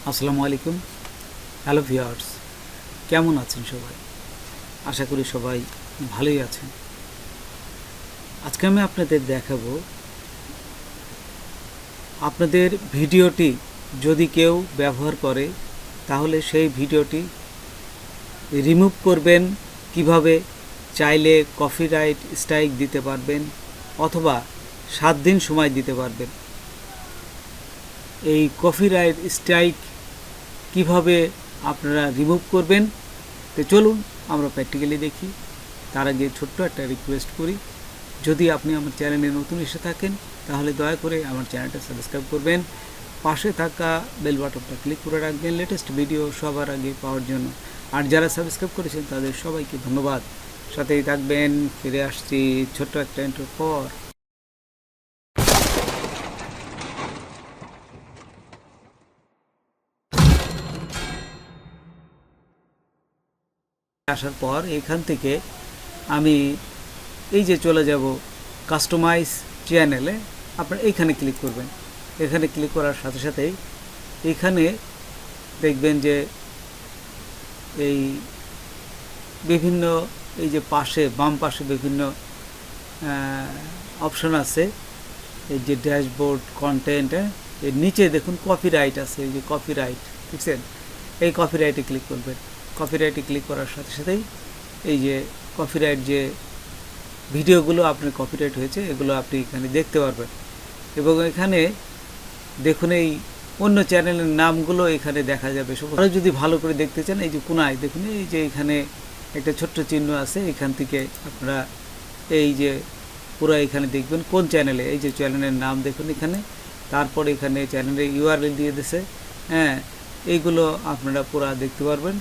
আসসালামু আলাইকুম। Hello viewers, কেমন আছেন সবাই? আশা করি সবাই ভালোই আছেন। আজকে আমি আপনাদের দেখাবো আপনাদের ভিডিওটি যদি কেউ ব্যবহার করে তাহলে সেই ভিডিওটি রিমুভ করবেন কিভাবে। চাইলে কপিরাইট স্ট্রাইক দিতে পারবেন অথবা 7 দিন সময় দিতে পারবেন। এই কপিরাইট স্ট্রাইক কিভাবে আপনারা রিমুভ করবেন, তো চলুন আমরা প্র্যাকটিক্যালি দেখি। তার আগে ছোট্ট একটা রিকোয়েস্ট করি, যদি আপনি আমার চ্যানেলে নতুন এসে থাকেন তাহলে দয়া করে আমার চ্যানেলটা সাবস্ক্রাইব করবেন, পাশে থাকা বেল বাটনটা ক্লিক করে রাখবেন লেটেস্ট ভিডিও সবার আগে পাওয়ার জন্য। আর যারা সাবস্ক্রাইব করেছেন তাদের সবাইকে ধন্যবাদ। সাথেই থাকবেন। ফিরে আসছি ছোট্ট একটা ইন্ট্রোর পর। আসার পর এখান থেকে আমি এই যে চলে যাব কাস্টমাইজ চ্যানেলে, আপনারা এইখানে ক্লিক করবেন। এখানে ক্লিক করার সাথে সাথেই এখানে দেখবেন যে এই বিভিন্ন এই যে পাশে বাম পাশে বিভিন্ন অপশন আছে। এই যে ড্যাশবোর্ড কন্টেন্ট, এর নিচে দেখুন কপিরাইট আছে, এই যে কপিরাইট, বুঝছেন? এই কপিরাইটে ক্লিক করবেন। কপিরাইটে ক্লিক করার সাথে সাথেই এই যে কপিরাইট যে ভিডিওগুলো আপনার কপিরাইট হয়েছে এগুলো আপনি এখানে দেখতে পারবেন। এবং এখানে দেখুন এই অন্য চ্যানেলের নামগুলো এখানে দেখা যাবে। আরও যদি ভালো করে দেখতে চান এই যে কোনায় দেখুন এই যে এখানে একটা ছোট্ট চিহ্ন আছে, এখান থেকে আপনারা এই যে পুরো এখানে দেখবেন কোন চ্যানেলে, এই যে চ্যানেলের নাম দেখুন এখানে, তারপর এখানে চ্যানেলের ইউআরএল দিয়ে দিছে। হ্যাঁ, এইগুলো আপনারা পুরো দেখতে পারবেন।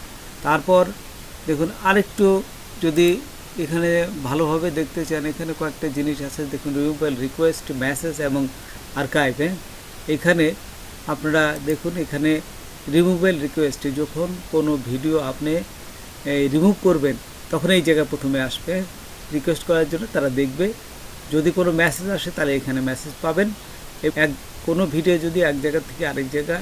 তারপর দেখুন আরেকটু যদি এখানে ভালোভাবে দেখতে চান, এখানে কয়েকটা জিনিস আছে দেখুন, রিমুভাল রিকোয়েস্ট, মেসেজ এবং আর্কাইভ। এখানে আপনারা দেখুন এখানে রিমুভাল রিকোয়েস্ট, যখন কোনো ভিডিও আপনি রিমুভ করবেন তখন এই জায়গায় প্রথমে আসবে রিকোয়েস্ট করার জন্য, তারা দেখবে। যদি কোনো মেসেজ আসে তাহলে এখানে মেসেজ পাবেন। কোনো ভিডিও যদি এক জায়গা থেকে আরেক জায়গা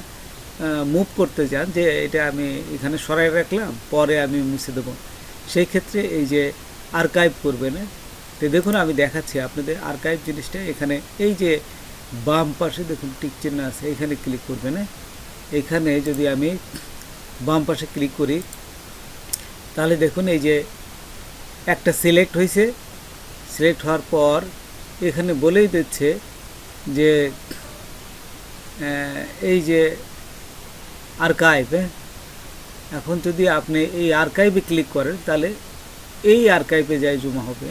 মুভ করতে চান, যে এটা আমি এখানে সরাই রাখলাম পরে আমি মুছে দেবো, সেই ক্ষেত্রে এই যে আর্কাইভ করবেন। তো দেখুন আমি দেখাচ্ছি আপনাদের আর্কাইভ জিনিসটা। এখানে এই যে বাম পাশে দেখুন টিক চিহ্ন আছে, এখানে ক্লিক করবেন। এখানে যদি আমি বাম পাশে ক্লিক করি তাহলে দেখুন এই যে একটা সিলেক্ট হয়েছে। সিলেক্ট হওয়ার পর এখানে বলেই দিচ্ছে যে এই যে আর্কাইভ। এখন যদি আপনি এই আর্কাইভে ক্লিক করেন তাহলে এই আর্কাইভে যাই জমা হবে।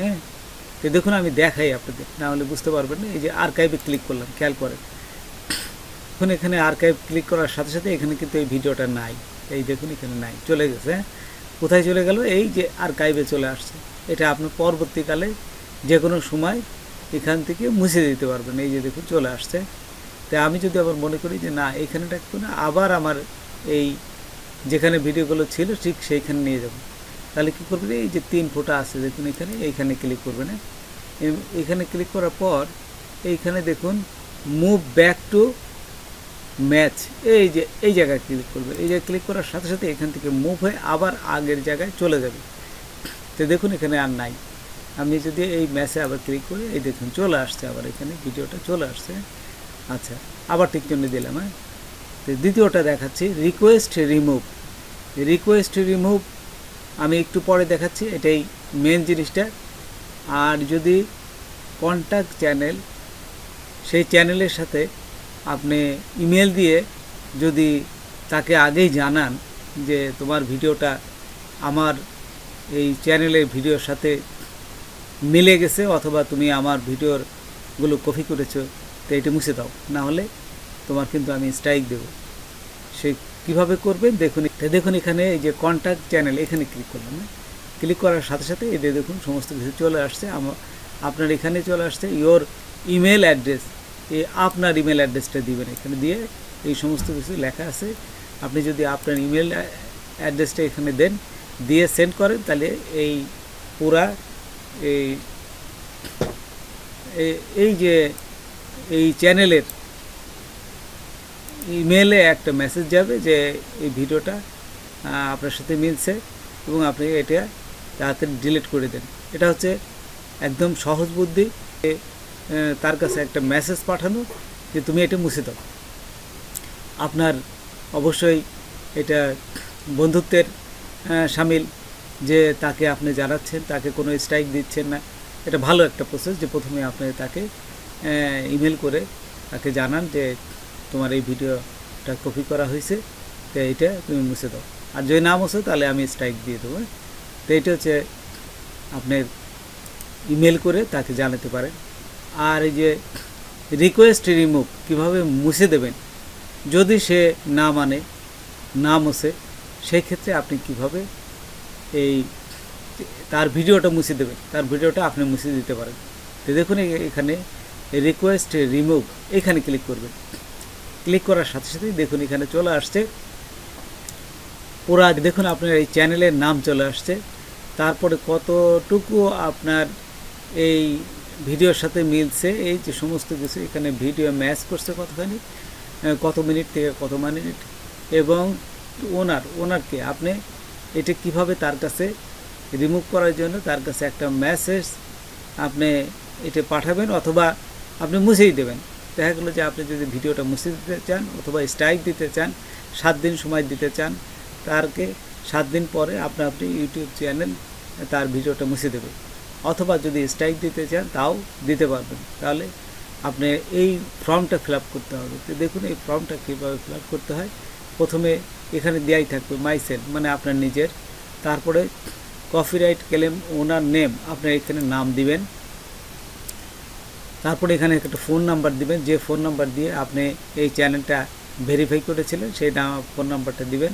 তো দেখুন আমি দেখাই আপনাদের, না হলে বুঝতে পারবেন না। এই যে আর্কাইভে ক্লিক করলাম, খেয়াল করেন। এখন এখানে আর্কাইভ ক্লিক করার সাথে সাথে এখানে কিন্তু এই ভিডিওটা নাই, এই দেখুন এখানে নাই, চলে গেছে। কোথায় চলে গেল? এই যে আর্কাইভে চলে আসছে। এটা আপনি পরবর্তীকালে যে কোনো সময় এখান থেকে মুছে দিতে পারবেন। এই যে দেখুন চলে আসছে। তাই আমি যদি আবার মনে করি যে না এখানেটা একটু না, আবার আমার এই যেখানে ভিডিওগুলো ছিল ঠিক সেইখানে নিয়ে যাব, তাহলে কী করবেন? এই যে 3 ফোঁটা আছে দেখুন এখানে, এইখানে ক্লিক করবেন। এখানে ক্লিক করার পর এইখানে দেখুন মুভ ব্যাক টু ম্যাচ, এই যে এই জায়গায় ক্লিক করবে। এই জায়গায় ক্লিক করার সাথে সাথে এখান থেকে মুভ হয়ে আবার আগের জায়গায় চলে যাবে। তো দেখুন এখানে আর নাই। আমি যদি এই ম্যাচে আবার ক্লিক করি, এই দেখুন চলে আসছে, আবার এখানে ভিডিওটা চলে আসছে। আচ্ছা, আবার ঠিক জন্য দিলাম। তো দ্বিতীয়টা দেখাচ্ছি, রিকোয়েস্ট রিমুভ। রিকোয়েস্ট রিমুভ আমি একটু পরে দেখাচ্ছি, এটাই মেন জিনিসটা। আর যদি কন্ট্যাক্ট চ্যানেল, সেই চ্যানেলের সাথে আপনি ইমেল দিয়ে যদি তাকে আগেই জানান যে তোমার ভিডিওটা আমার এই চ্যানেলের ভিডিওর সাথে মিলে গেছে, অথবা তুমি আমার ভিডিওরগুলো কপি করেছো, তো এটা মুছে দাও, না হলে তোমার কিন্তু আমি স্ট্রাইক দেব। সে কীভাবে করবেন দেখুন। দেখুন এখানে এই যে কন্ট্যাক্ট চ্যানেল, এখানে ক্লিক করলাম। ক্লিক করার সাথে সাথে এই দেখুন সমস্ত কিছু চলে আসছে। আপনার এখানে চলে আসছে ইওর ইমেল অ্যাড্রেস। আপনার ইমেল অ্যাড্রেসটা দিবেন, এখানে দিয়ে এই সমস্ত কিছু লেখা আছে। আপনি যদি আপনার ইমেল অ্যাড্রেসটা এখানে দেন, দিয়ে সেন্ড করেন, তাহলে এই পুরা এই যে এই চ্যানেলের ইমেলে একটা মেসেজ যাবে যে এই ভিডিওটা আপনার সাথে মিলছে এবং আপনি এটা তাড়াতাড়ি ডিলিট করে দেন। এটা হচ্ছে একদম সহজ বুদ্ধি, তার কাছে একটা মেসেজ পাঠানো যে তুমি এটা মুছে দাও। আপনার অবশ্যই এটা বন্ধুত্বের সামিল, যে তাকে আপনি জানাচ্ছেন, তাকে কোনো স্ট্রাইক দিচ্ছেন না। এটা ভালো একটা প্রসেস যে প্রথমে আপনি তাকে ইমেল করে তাকে জানান যে তোমার এই ভিডিওটা কপি করা হয়েছে, তো এইটা তুমি মুছে দাও, আর যদি না মুছো তাহলে আমি স্ট্রাইক দিয়ে দেবো। তো এইটা হচ্ছে আপনার ইমেল করে তাকে জানাতে পারেন। আর এই যে রিকোয়েস্ট রিমুভ কীভাবে মুছে দেবেন, যদি সে না মানে, না মুছে, সেই ক্ষেত্রে আপনি কিভাবে এই তার ভিডিওটা মুছে দেবেন, তার ভিডিওটা আপনি মুছে দিতে পারেন। তো দেখুন এখানে রিকোয়েস্ট রিমুভ এখানে ক্লিক করবেন। ক্লিক করার সাথে সাথেই দেখুন এখানে চলে আসছে পুরা, দেখুন আপনার এই চ্যানেলের নাম চলে আসছে, তারপরে কতটুকু আপনার এই ভিডিওর সাথে মিলছে, এই যে সমস্ত কিছু এখানে ভিডিও ম্যাচ করছে কতখানি, কত মিনিট থেকে কত মিনিট, এবং ওনারকে আপনি এটা কিভাবে তার কাছে রিমুভ করার জন্য তার কাছে একটা মেসেজ আপনি এটা পাঠাবেন, অথবা আপনি মুছেই দেবেন। দেখা গেলো যে আপনি যদি ভিডিওটা মুছে দিতে চান অথবা স্ট্রাইক দিতে চান, 7 দিন সময় দিতে চান, তারকে 7 দিন পরে আপনি ইউটিউব চ্যানেল তার ভিডিওটা মুছে দেবে, অথবা যদি স্ট্রাইক দিতে চান তাও দিতে পারবেন। তাহলে আপনি এই ফর্মটা ফিল আপ করতে হবে। তো দেখুন এই ফর্মটা কীভাবে ফিল আপ করতে হয়। প্রথমে এখানে দেওয়াই থাকবে মাইসেলফ, মানে আপনার নিজের, তারপরে কপিরাইট ক্লেম ওনার নেম, আপনার এখানে নাম দিবেন, তারপরে এখানে একটা ফোন নাম্বার দিবেন, যে ফোন নাম্বার দিয়ে আপনি এই চ্যানেলটা ভেরিফাই করেছিলেন সেই ফোন নাম্বারটা দিবেন।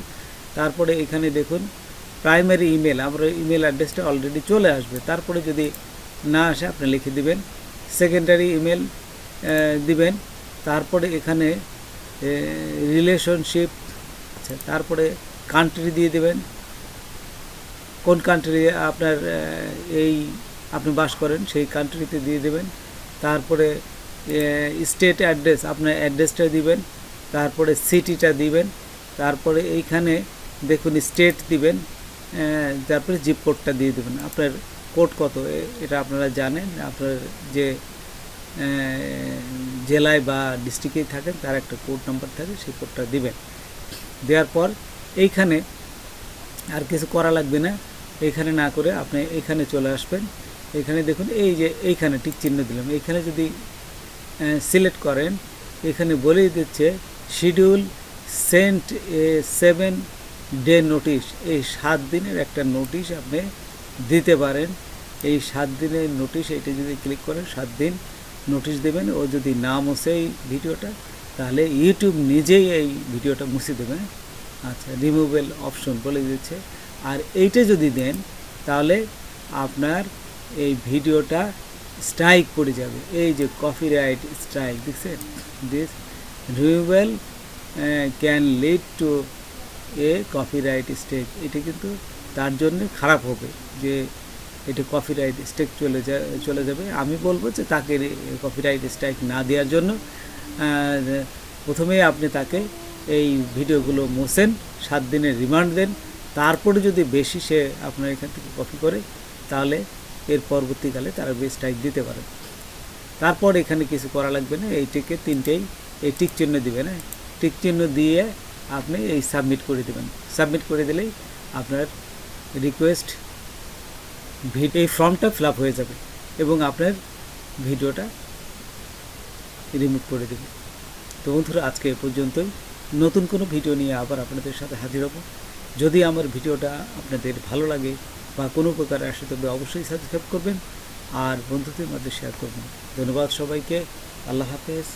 তারপরে এখানে দেখুন প্রাইমারি ইমেল, আমরা ইমেল অ্যাড্রেসটা অলরেডি চলে আসবে, তারপরে যদি না আসে আপনি লিখে দিবেন। সেকেন্ডারি ইমেল দিবেন, তারপরে এখানে রিলেশনশিপ, আচ্ছা, তারপরে কান্ট্রি দিয়ে দেবেন, কোন কান্ট্রি আপনার এই আপনি বাস করেন সেই কান্ট্রিতে দিয়ে দেবেন। তারপরে স্টেট অ্যাড্রেস, আপনার অ্যাড্রেসটা দিবেন, তারপরে সিটিটা দিবেন, তারপরে এইখানে দেখুন স্টেট দিবেন, তারপরে জিপ কোডটা দিয়ে দেবেন। আপনার কোড কত এটা আপনারা জানেন, আপনার যে জেলায় বা ডিস্ট্রিক্টেই থাকেন তার একটা কোড নাম্বার থাকে, সেই কোডটা দিবেন। দেওয়ার পর এইখানে আর কিছু করা লাগবে না, এইখানে না করে আপনি এইখানে চলে আসবেন। এখানে দেখুন এই যে এইখানে টিক চিহ্ন দিলাম, এইখানে যদি সিলেক্ট করেন এখানে বলেই দিচ্ছে schedule sent a 7 day notice, এই 7 দিনের একটা নোটিশ আপনি দিতে পারেন। এই 7 দিনের নোটিশ, এটা যদি ক্লিক করেন 7 দিন নোটিশ দেবেন। ও যদি না মুছে এই ভিডিওটা, তাহলে ইউটিউব নিজেই এই ভিডিওটা মুছে দেবে। আচ্ছা, রিমুভেল অপশন বলে দিচ্ছে। আর এইটা যদি দেন তাহলে আপনার এই ভিডিওটা স্ট্রাইক পড়ে যাবে, এই যে কপিরাইট স্ট্রাইক দেখছেন, this রিমুভেল can lead to A copyright strike. এটা কিন্তু তার জন্য খারাপ হবে যে এটা কপিরাইট স্ট্রাইক চলে যাবে। আমি বলবো যে তাকে কপিরাইট স্ট্রাইক না দেওয়ার জন্য প্রথমেই আপনি তাকে এই ভিডিওগুলো মোছেন, 7 দিনের রিমান্ড দেন, তারপরে যদি বেশি সে আপনার এখান থেকে কপি করে তাহলে এর পরবর্তীকালে তারা স্ট্রাইক দিতে পারেন। তারপর এখানে কিছু করা লাগবে না, এইটিকে 3টেই এই টিক চিহ্ন দিবেন। টিক চিহ্ন দিয়ে আপনি এই সাবমিট করে দেবেন। সাবমিট করে দিলেই আপনার রিকোয়েস্ট এই ফর্মটা ফিল আপ হয়ে যাবে এবং আপনার ভিডিওটা রিমুভ করে দেবে। তো বন্ধুরা, আজকে এ পর্যন্তই। নতুন কোনো ভিডিও নিয়ে আবার আপনাদের সাথে হাজির হব। যদি আমার ভিডিওটা আপনাদের ভালো লাগে বা কোনো প্রকার আসে তবে অবশ্যই সাবস্ক্রাইব করবেন আর বন্ধুদের মধ্যে শেয়ার করবেন। ধন্যবাদ সবাইকে। আল্লাহ হাফেজ।